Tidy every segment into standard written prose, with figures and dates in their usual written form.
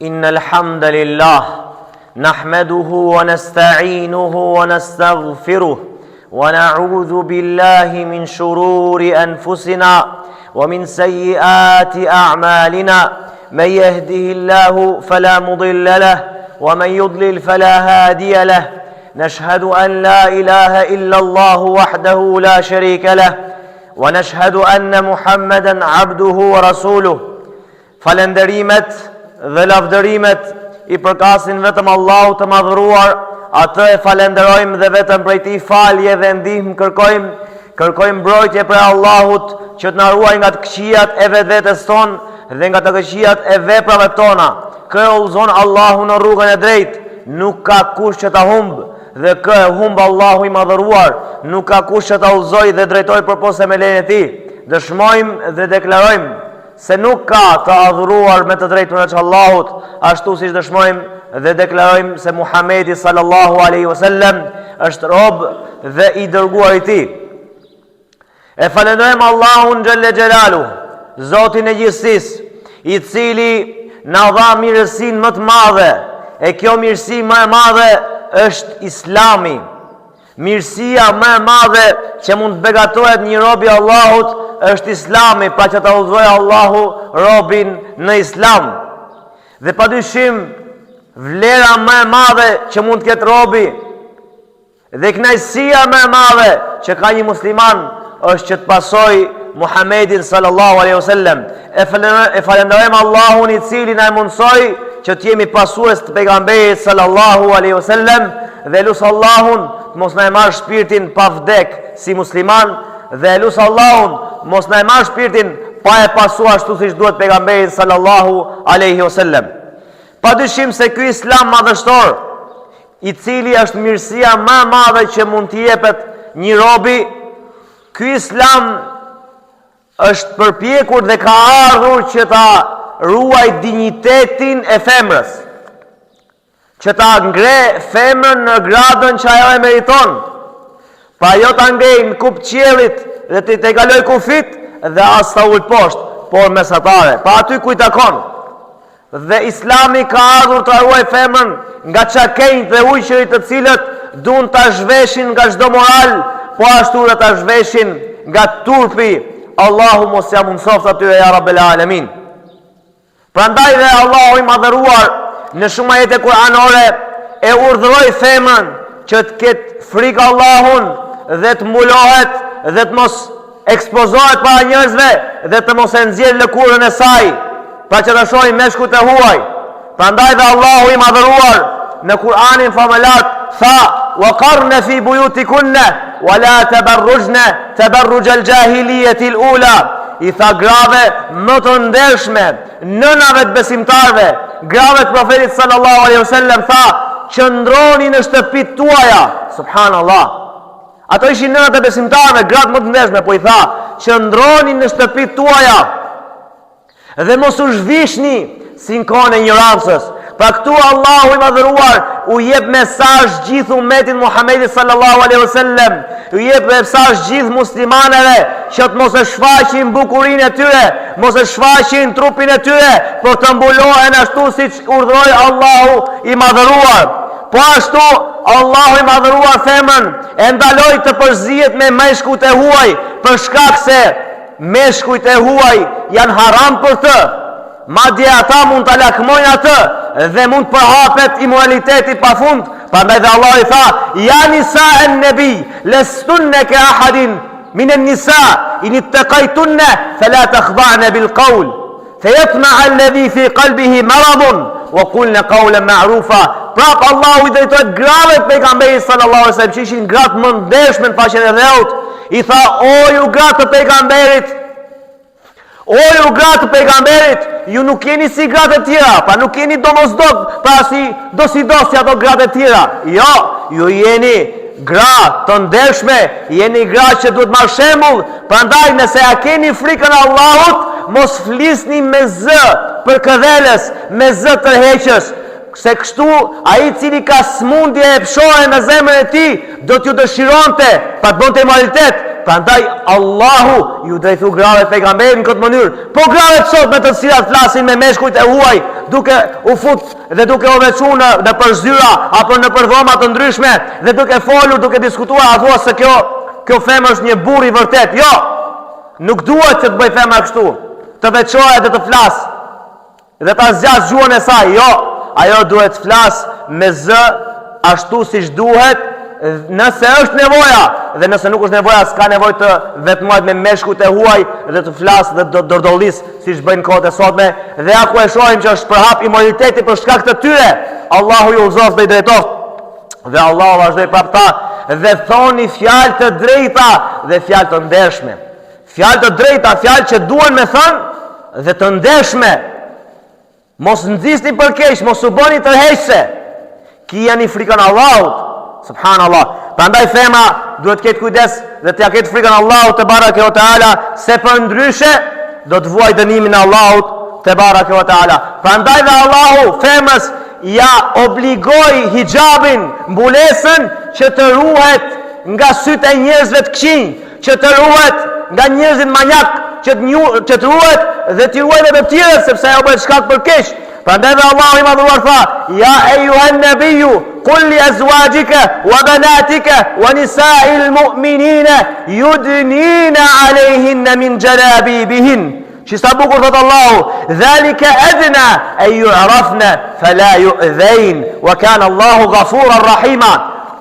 إن الحمد لله نحمده ونستعينه ونستغفره ونعوذ بالله من شرور أنفسنا ومن سيئات أعمالنا من يهده الله فلا مضل له ومن يضلل فلا هادي له نشهد أن لا إله إلا الله وحده لا شريك له ونشهد أن محمدا عبده ورسوله falenderimet dhe lavdërimet I përkasin vetëm Allahut të madhëruar, atë e falenderojmë dhe vetëm prej tij falje dhe ndihmë kërkojmë mbrojtje për Allahut që të na ruaj nga të këqijat e vetvetes tonë dhe nga të këqijat e veprave tona. Kë udhëzon Allahu në rrugën e drejtë, nuk ka kush që ta humbë, dhe kë e humb Allahu I madhëruar, nuk ka kush që ta udhëzojë dhe drejtojë përpose me lejen e tij. Dëshmojmë dhe deklarojmë se nuk ka të adhuruar me të drejtë përveç Allahut, ashtu siç dëshmojmë dhe deklarojmë se Muhamedi sallallahu alaihi wasallam është rob dhe I dërguar I tij. E falenderojmë Allahun xhelle xhelalu, Zotin e gjithësisë, I cili na dha mirësinë më të madhe, e kjo mirësi më e madhe është Islami. Mirësia më e madhe që mund të begatohet një robi Allahut është Islami, pra që ta udhëzojë Allahu robin në Islam. Dhe padyshim vlera më e madhe që mund të ketë robi dhe kënaqësia më e madhe që ka një musliman është që të pasojë Muhammedin sallallahu alaihi wasallam. E falenderojmë Allahun I cili na mundsoi që të jemi pasues të pejgamberit sallallahu alaihi wasallam dhe lut Allahun të mos na marrë shpirtin pa vdek si musliman dhe lut Allahun mos na marrë shpirtin pa e pasuar ashtu siç duhet pejgamberi sallallahu alaihi wasallam. Padyshim se ky Islam madhështor, I cili është mirësia më e madhe që mund t'i jepet një robi, ky Islam është përpjekur dhe ka ardhur që ta ruaj dinjitetin e femrës, që ta ngre femrën në gradën që ajo e meriton, pa jo ta ngrej në kup qiellit dhe të kaloj kufit dhe as ta ul poshtë, por mesatare, pa aty ku I takon. Dhe Islami ka ardhur të ruaj femrën nga çakenjt dhe ujqërit të cilët duan ta zhveshin nga çdo moral, po ashtu dhe ta zhveshin nga turpi. Allahu mos ja mundsoft atyre ja Rabbel Alamin. Prandaj dhe Allahu I madhëruar në shumë ajete kuranore e urdhëroi femrën që të ketë frikë Allahun dhe të mbulohet dhe të mos ekspozohet para njerëzve dhe të mos e nxjerrë lëkurën e saj, pra që ta shohin meshkujt e huaj. Prandaj dhe Allahu I madhëruar në Kur'anin famëlar tha: "Waqarna fi buyutikunna wa la tabarrujna tabarruj al-jahiliyyati al-ula." I tha grave më të ndershme, nënave të besimtarve, grave të profetit sallallahu alaihi wasallam tha: "Qëndroni në shtëpitë tuaja." Subhanallah. Ato ishin nënat e besimtarve, gratë më të ndershme, po I tha: "Qëndroni në shtëpitë tuaja dhe mos u zhvishni si në kohën e ignorancës." Pra këtu Allahu I madhëruar u jep mesazh gjithë ummetit Muhamedit sallallahu alaihi wasallam, u jep mesazh gjithë muslimanëve që të mos e shfaqin bukurinë e tyre, mos e shfaqin trupin e tyre, por të mbulohen ashtu siç urdhëroi Allahu I madhëruar. Po ashtu Allahu I madhëruar femrën e ndaloi të përzihet me meshkujt e huaj, për shkak se meshkujt e huaj janë haram për të. Madje ata mund ta lakmojnë atë dhe mund të përhapet imoraliteti pafund. Prandaj dhe Allah I tha: "Ya nisa an-nabi lastunna ka ahadin min an-nisa in ittaqaytunna fala takhda'na bil qawl fayatma'a alladhi fi qalbihi maradun wa qulna qawlan ma'rufa." Prap Allahu I drejtohet grave të pejgamberit sallallahu alaihi wasallam, që ishin gratë më ndershme në faqen e dheut. I tha: "O ju gratë të pejgamberit, o ju gratë të pejgamberit, ju nuk jeni si gratë e tjera, pa nuk jeni domosdok, pra si si ato gratë e tjera. Jo, ju jeni gratë të ndershme, jeni gratë që duhet marrë shembull. Prandaj nëse ja keni frikën e Allahut, mos flisni me zë për këdheles, me zë tërheqës, se kështu ai I cili ka smundje e pshore në zemrën e tij do t'ju dëshironte, pa të bënte moralitet, Prandaj Allahu ju drejtu grave pejgamberit në këtë mënyrë. Po grave sot me të cilat flasin me meshkujt e huaj, duke u fut dhe duke u veçuar në përzyra apo në përdhoma të ndryshme dhe duke folur, duke diskutuar, a thua se kjo femër është një burr i vërtet. Jo. Nuk duhet që të bëj femra kështu, të veçohet dhe të flas dhe ta zgjas gjuhën e saj. Jo, ajo duhet të flas me zë ashtu siç duhet, nëse është nevoja, dhe nëse nuk është nevoja, s'ka nevojë të vetmohet me meshkujt e huaj dhe të flas dhe të dordollis siç bëjnë kohët e sotme. Dhe ja ku e shohim që është përhap imoraliteti për shkak të tyre. Allahu ju udhëzoft dhe i drejtoft. Dhe Allahu vazhdoi prap tha, dhe thoni fjalë të drejta dhe fjalë të ndershme. Fjalë të drejta, fjalë që duhen me thënë dhe të ndershme. Mos nxisni për keq, mos u bëni tërheqëse. Kijani frikën Allahut. Subhanallah. Prandaj femra duhet të ketë kujdes dhe të ja ketë frikën Allahut te bareke ve teala, se për ndryshe do të vuaj dënimin e Allahut te bareke ve teala. Prandaj dhe Allahu femrës ja obligoi hijabin, mbulesën, që të ruhet nga sytë e njerëzve të këqij, që të ruhet nga njerëzit manjak, që të ruhet dhe të ruhet edhe të tjerët, sepse ajo bëhet shkak për keq. Prandaj dhe Allahu i madhuar tha, ja ejuhan nabiju, qul li azwajika wa banatika wa nisa'il mu'minina yudnina alayhinna min jalabibihin. Që sa bukur thot Allahu, dhalika adna an yu'rafna fala yu'dhain wa kana Allahu ghafuran rahima.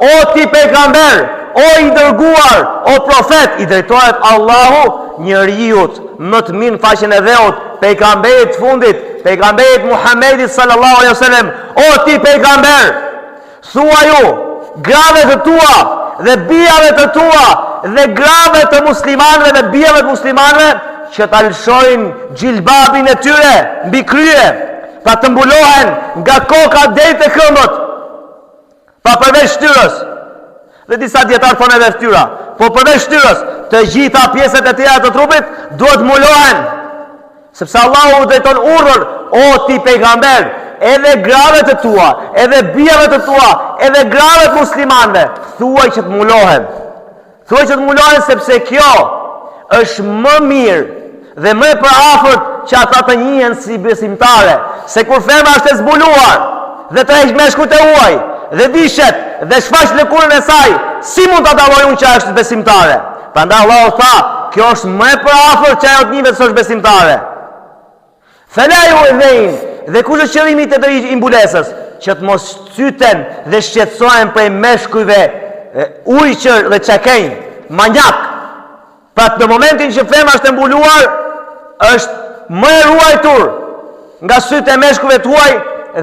O ti pejgamber, o i dërguar, o profet, i drejtohet Allahu njeriut më të mirë në faqen e dheut, pejgamberit fundit, pejgamberit Muhammedit sallallahu alaihi wasallam. O ti pejgamber, thua ju grave të tua dhe bijave të tua dhe grave të muslimanëve dhe bijave të muslimanëve që ta lëshojnë gjilbabin e tyre mbi krye, pa të mbulohen nga koka deri te këmbët, pa përveç shtyrës. Dhe disa dietar thonë edhe fytyra, po përveç shtyrës, të gjitha pjesët e tjera të trupit duhet mbulohen. Sepse Allahu drejton urdhër, o ti pejgamber, edhe gravet e tua, edhe bijave të tua, edhe gravet muslimanëve, thuaj që të mbulohen. Thuaj që të mbulohen sepse kjo është më mirë dhe më e përafërt që ata të njihen si besimtare, se kur femra është e zbuluar dhe të heq meshkujt e huaj dhe dishet dhe shfaq lëkurën e saj, si mund ta dallojë unë që është besimtare? Prandaj Allahu tha, kjo është më e përafërt që ajo të njihet se është besimtare. Fela yu'dhain, dhe kush është qëllimi i mbulesës? Që të mos cyten dhe shqetësohen prej meshkujve ujqër dhe çakenj, manjak. Pra në momentin që femra është e mbuluar, është më e ruajtur nga sytë e meshkujve të huaj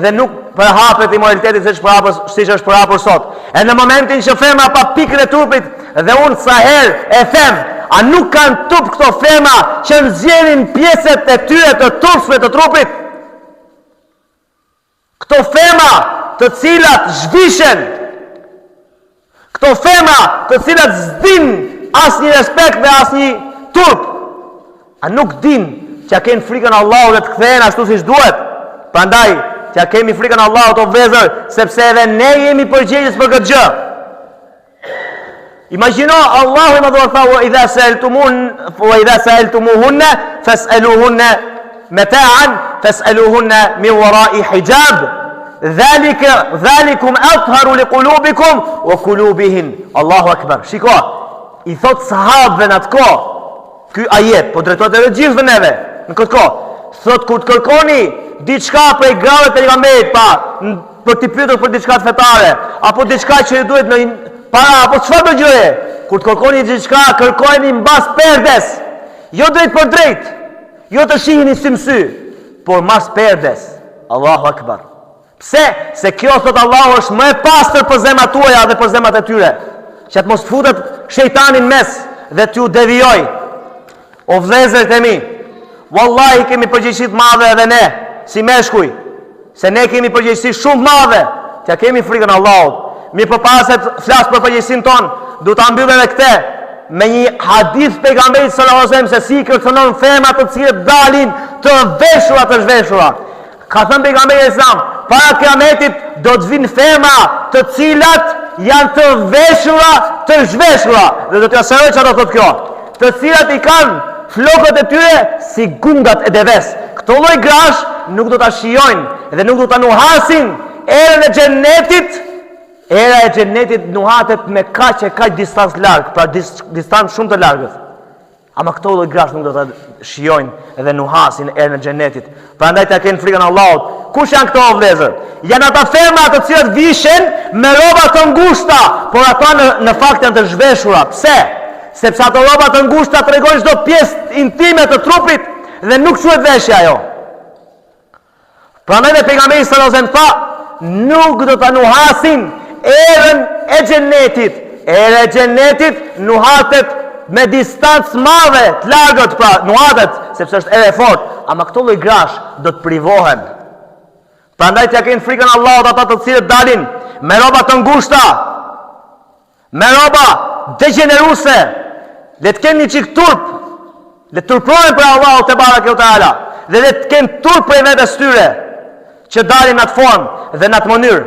dhe nuk përhapet imoralitetit siç është përhapur sot. E në momentin që femra pa pikën e trupit, dhe unë sa herë e them, a nuk kanë tup këto femra që nxjerrin pjesët e tyre të turpshme të trupit? Këto femra të cilat zhvishen, këto femra të cilat s'din asnjë respekt dhe asnjë turp, a nuk din që kenë frikën Allahut dhe të kthehen ashtu siç duhet? Prandaj që kemi frikën Allahut o vëllezër, sepse edhe ne jemi përgjegjës për këtë gjë. Imagjino Allahu i madhuar tha, wa idha sa'altumuhunna fas'aluhunna mata'an fas'aluhunna min wara'i hijab. Dhalikum atharu liqulubikum wa qulubihin. Allahu akbar. Shiko, i thot sahabëve në atë kohë, ky ajet po drejtohet edhe gjithëve neve në këtë kohë. Thot, kur të kërkoni diçka prej grave të pejgamberit, për t'i pyetur për diçka fetare, apo diçka që ju duhet në para, apo çfarë do gjëje, kur të kërkoni diçka, kërkojeni mbas perdes, jo drejt për drejt, jo të shihni si sy, por mbas perdes. Allahu akbar. Pse? Se kjo, thot Allahu, është më e pastër për zemrat tuaja dhe për zemrat e tyre, që të mos futet shejtani në mes dhe t'ju devijoj. O vëllezërit e mi, wallahi kemi përgjegjësi të madhe edhe ne, si meshkuj, se ne kemi përgjegjësi shumë të madhe, që kemi frikën Allahut. Mirë për para se të flas për përgjegjësinë tonë, du ta mbyll edhe këtë me një hadith pejgamberit sallallahu alajhi wasallam se si kërcënon femrat të cilët dalin të veshura të zhveshura. Ka thënë pejgamberi Islam, para kiametit do të vinë femra të cilat janë të veshura, të zhveshura. Dhe do t'ja shëroj që do thot kjo. Të cilat i kanë flokët e tyre si gungat e deves. Këto lloj grash nuk do ta shijojnë dhe nuk do ta nuhasin erën e xhenetit. Era e xhenetit nuhatet me kaq distancë larg, pra distancë shumë të largët. Ama këto lloj grash nuk do ta shijojnë dhe nuhasin erën e xhenetit. Prandaj ta kenë frikën Allahut. Kush janë këto vëllezër? Janë ata ferma të cilët vishen me rroba të ngushta, por ata në fakt janë të zhveshura. Pse? Sepse ato rroba të ngushta tregojnë çdo pjesë intime të trupit dhe nuk quhet veshje ajo. Prandaj dhe pejgamberi sallallahu alajhi wasallam tha, nuk do ta nuhasin erën e xhenetit. Era e xhenetit nuhatet me distancë madhe, të largët, pra nuhatet, sepse është erë e fortë, ama këto lloj grash do të privohen. Prandaj t'ja kenë frikën Allahut ata të cilët dalin me rroba të ngushta, me rroba degeneruese, le të kenë një çik turp, le të turprohen për Allahut te bareke u teala, dhe le të kenë turp për vetes tyre, që dalin në atë formë dhe në atë mënyrë.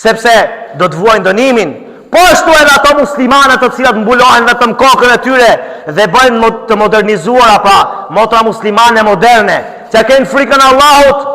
Sepse do të vuajnë dënimin. Po ashtu edhe ato muslimanët të cilat mbulohen vetëm kokën e tyre dhe bëjnë të modernizuara, pra motra muslimane moderne, që kenë frikën Allahut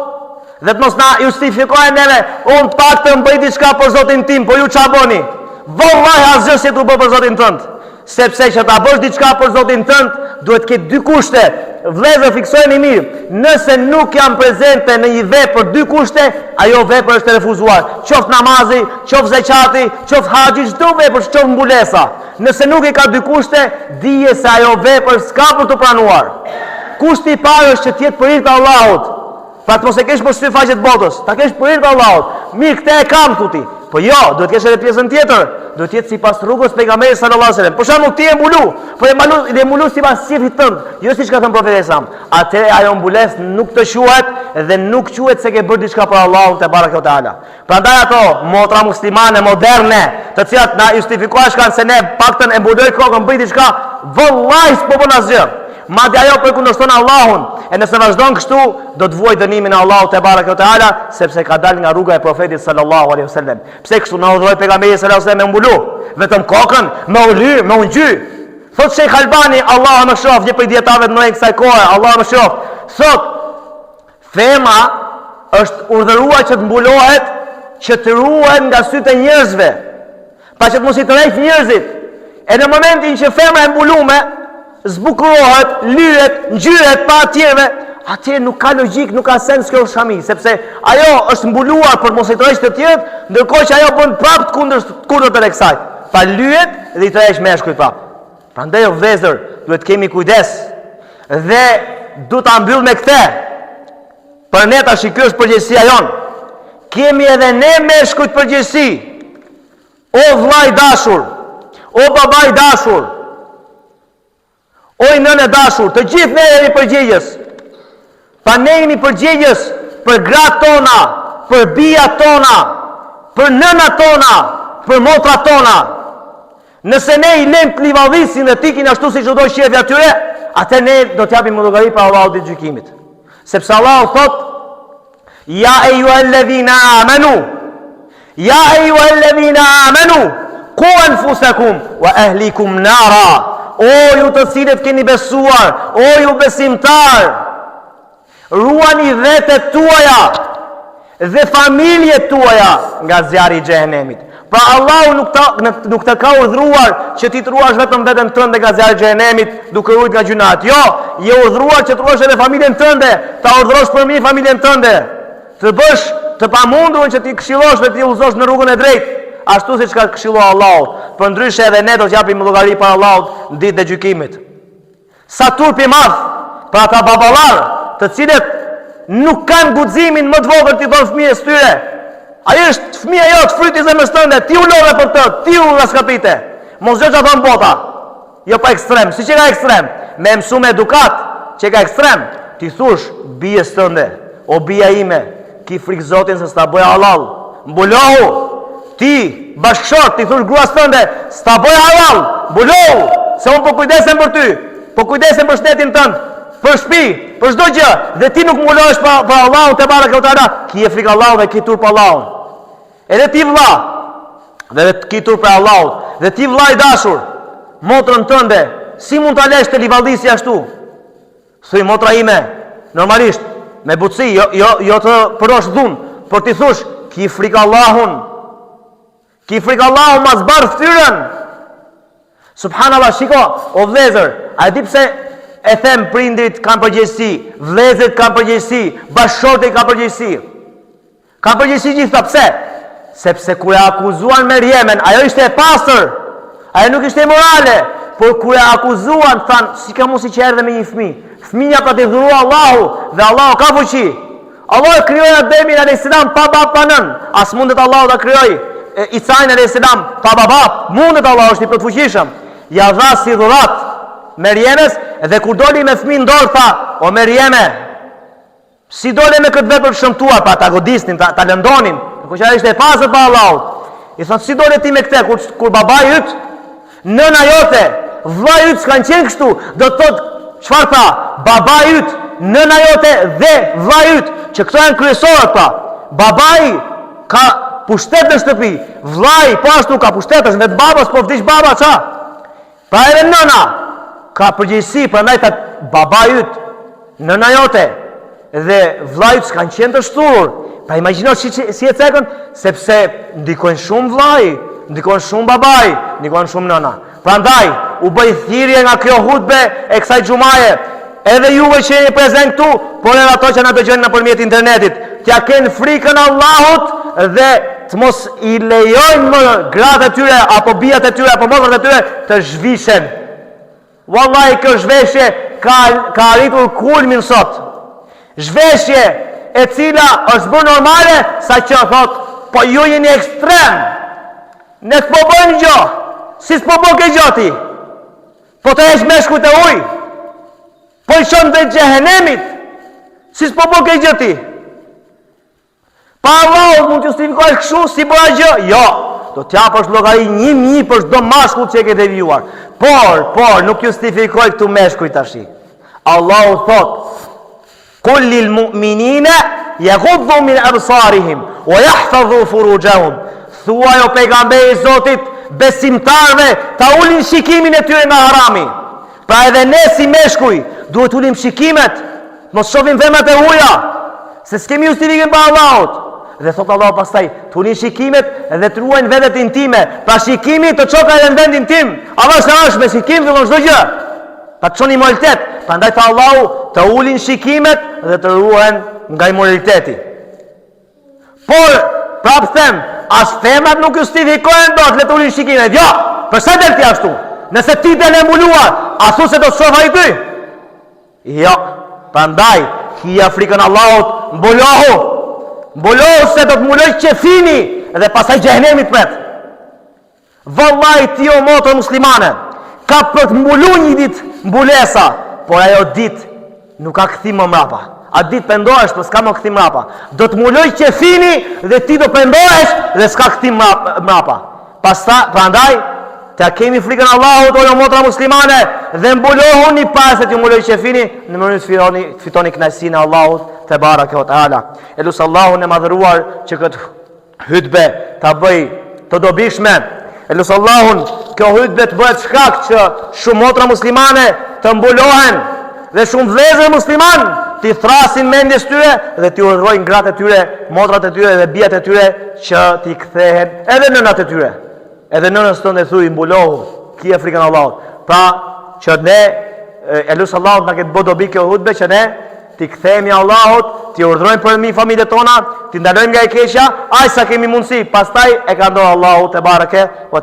dhe të mos na justifikojnë neve, unë pak të bëj diçka për Zotin tim, po ju ç'a bëni? Vallahi asgjë si tu bë për Zotin tënd. Sepse që ta bësh diçka për Zotin tënd, duhet të ketë dy kushte. Vëllezër, fiksojeni mirë, nëse nuk janë prezente në një vepër dy kushte, ajo vepër është refuzuar. Qoftë namazi, qoftë zekati, qoftë haxhi, çdo vepër, qoftë mbulesa. Nëse nuk i ka dy kushte, dije se ajo vepër s'ka për të pranuar. Kushti i parë është që të jetë për hir të Allahut. Pra të mos e kesh për sy faqet botës, ta kesh për hir të Allahut. Mirë, këtë e kam tuti. Po jo, duhet kesh edhe pjesën tjetër. Duhet jetë sipas rrugës pejgamberit sallallahu alajhi wasallam. Për shembull, ti e mbulu, po e mbulu sipas sifit tënd, jo siç ka thënë profeti sam. Atë ajo mbulesë nuk të quhet dhe nuk quhet se ke bërë diçka për Allahun te bareke u teala. Prandaj ato motra muslimane moderne, të cilat na justifikojnë kanë se ne paktën e mbuloj kokën bëj diçka, vallahi s'po bën asgjë. Madje ajo përkundërshton Allahun, e nëse vazhdon kështu, do të vuajë dënimin e Allahut te bareke u teala, sepse ka dalë nga rruga e profetit sallallahu alaihi wasallam. Pse kështu na udhëroi pejgamberi sallallahu alaihi wasallam me mbulu, vetëm kokën, me uly, me ungjy. Thot Sheikh Albani, Allahu më shof, një prej dietarëve të mëdhenj kësaj kohe, Allahu më shof. Thot, fema është urdhëruar që të mbulohet, që të ruhet nga sytë e njerëzve, pa që të mos i tërheq njerëzit. E në momentin që fema e mbulume zbukurohet, lyhet, ngjyret pa atjeve, atje nuk ka logjik, nuk ka sens kjo shami, sepse ajo është mbuluar për mos i tërheq të tjerët, ndërkohë që ajo bën prapë kundër të kësaj. Pa lyhet dhe i tërheq meshkujt prapë. Prandaj o vëllezër, duhet kemi kujdes dhe duhet ta mbyll me këtë. Për ne tash kjo është përgjegjësia jon. Kemi edhe ne meshkujt përgjegjësi. O vllai dashur, o baba i dashur, o i nënë dashur, të gjithë ne jemi përgjegjës. Pa ne jemi përgjegjës për gratë tona, për bijat tona, për nënat tona, për motrat tona. Nëse ne i lëm të livadhisin dhe tikin ashtu siç do shefi atyre, atë ne do të japim llogari për Allahut ditë gjykimit. Sepse Allahu thot: "Ya ayyuhalladhina amanu, ya ayyuhalladhina amanu, qu anfusakum wa ahlikum nara." O ju të cilët keni besuar, o ju besimtar, ruani vetet tuaja dhe familjet tuaja nga zjarri i xhehenemit. Pra Allahu nuk të ka urdhëruar që ti të ruash vetëm veten tënde nga zjarri i xhehenemit duke ruajtur nga gjunat. Jo, je urdhëruar që të ruash edhe familjen tënde, ta urdhërosh për mirë familjen tënde, të bësh të pamundurën që ti këshillosh dhe ti udhëzosh në rrugën e drejtë. Ashtu siç ka këshilluar Allahu, për ndryshe edhe ne do të japim llogari për Allahut në ditën e gjykimit. Sa turp i madh për ata baballar, të cilët nuk kanë guximin më të vogël ti thon fëmijës tyre. Ai është fëmia jot, fryti i zemrës tënde, ti u lodhe për të, ti u raskapite. Mos gjë çfarë thon bota. Jo pa ekstrem, siç e ka ekstrem, me mësu me edukat, që ka ekstrem, ti thush bijes tënde, o bija ime, ki frikë Zotin se s'ta bëj halal. Mbulohu. Ti, bashkëshort, ti thush gruas tënde, s'ta bëj halal, mbulohu, se unë po kujdesem për ty, po kujdesem për shtetin tënd, për shtëpi, për çdo gjë, dhe ti nuk mbulohesh për Allahun te bareke u teala, ki e frikë Allahut dhe ki turp Allahun. Edhe ti vlla, dhe të kitur për Allahut. Dhe ti vllai dashur, motrën tënde, si mund ta lesh të livallisi ashtu? Thuj motra ime, normalisht, me butësi, jo të përosh dhun, por ti thush, ki frikë Allahun. Ki frikë Allahun, mas barë ftyrën. Subhanallah, shiko, o vlezër, a di pse e them prindrit kanë përgjegjësi, vlezërit kanë përgjegjësi, bashkëshortet kanë përgjegjësi. Kanë përgjegjësi gjitha, pse? Sepse kur e akuzuan Merjemen, ajo ishte e pastër, ajo nuk ishte morale, por kur e akuzuan, thanë, si ka mos i që erdhe me një fëmijë. Fëmia pa t'i dhurua Allahu, dhe Allahu ka fuqi. Allah e krijoi Ademin a.s. pa bab pa nën. As mundet Allahu ta krijoi Isain a.s. pa baba, mundet Allahu, është i plotfuqishëm. Ja dha si dhurat Merjemes, dhe kur doli me fëmijën dorë tha, o Merjeme, si dole me këtë vepër shëmtuar, pa ta godisnin, ta lëndonin, kur që ishte e pasër pa Allahut. I thonë, si dole ti me këte, kur baba yt, nëna jote, vlla yt s'kan qenë kështu, do të thotë, çfarë tha? Baba yt, nëna jote dhe vlla yt, që këto janë kryesorët pa. Babai ka pushtet në shtëpi, vllai po ashtu ka pushtet, është vetë babas, po vdiq baba ça. Pra edhe nëna ka përgjegjësi, prandaj ta baba yt, nëna jote dhe vlla yt s'kan qenë të shturur. Pra imagjino si e cekën, sepse ndikojnë shumë vllai, ndikojnë shumë babai, ndikojnë shumë nëna. Prandaj u bëj thirrje nga kjo hutbe e kësaj xumaje, edhe juve që jeni prezent këtu, por edhe ato që na dëgjojnë nëpërmjet internetit, t'ja kenë frikën Allahut dhe të mos i lejojnë më gratë e tyre apo bijat e tyre apo motrat e tyre të zhvishen. Wallahi kjo zhveshje ka arritur kulmin sot. Zhveshje e cila është bërë normale, sa që thot, po ju jeni ekstrem. Ne s'po bëjmë gjë. Si s'po bë ke gjati? Po të hesh meshkujt e ujë. Po i shon dhe xhehenemit. Si s'po bë ke gjati? Pa Allahut mund të justifikosh kështu si bëra gjë? Jo. Do t'japësh llogari 1000 për çdo mashkull që e ke devijuar. Por nuk justifikoj këtu meshkuj tash. Allahu thot: "Qul lil mu'minina yaghuddu min absarihim wa yahfazu furujahum." Thuaj o pejgamberi i Zotit, besimtarve ta ulin shikimin e tyre nga harami. Pra edhe ne si meshkuj duhet ulim shikimet, mos shohim vemrat e huaja, se s'kemi justifikim pa Allahut. Dhe thot Allah pastaj, të ulin shikimet dhe të ruajnë vendet intime. Pra shikimi të çoka edhe në vendin tim. Allah është me shikim fillon çdo gjë. Pa të çoni moralitet. Prandaj tha Allahu, të ulin shikimet dhe të ruajnë nga immoraliteti. Por prap them, as femrat nuk justifikohen dot le të ulin shikimet. Jo, përse del ti ashtu? Nëse ti del e mbuluar, a thu se do të shoh ai ty? Jo, prandaj hija frikën Allahut, mbulohu se do të mbuloj qefini dhe pastaj xhehenemit pret. Vallahi ti o motër muslimane, ka për të mbulu një ditë mbulesa, por ajo ditë nuk ka kthim më mrapa. A ditë pendohesh, por s'ka më kthim mrapa. Do të mbuloj qefini dhe ti do pendohesh dhe s'ka kthim mrapa. Prandaj ta kemi frikën Allahut o motra muslimane dhe mbulohuni pas se ti mbuloj qefini në mënyrë të fitoni kënaqësinë e Allahut te baraka ve taala. Elus Allahun e madhëruar që këtë hutbe ta bëj të dobishme. Elus Allahun kjo hutbe të bëhet shkak që shumë motra muslimane të mbulohen dhe shumë vëllezër musliman ti thrasin mendjes tyre dhe ti urdhërojnë gratë e tyre, motrat e tyre dhe bijat e tyre që ti kthehen edhe nënat e tyre. Edhe nënës tënde thuj mbulohu, kije frikën Allahut. Pra që ne elus Allahut na ketë bë dobi kjo hutbe që ne ti kthehemi Allahut, ti urdhërojmë për mi familjet tona, ti ndalojmë nga e keqja, aq sa kemi mundësi. Pastaj e ka ndonë Allahu te bareke ve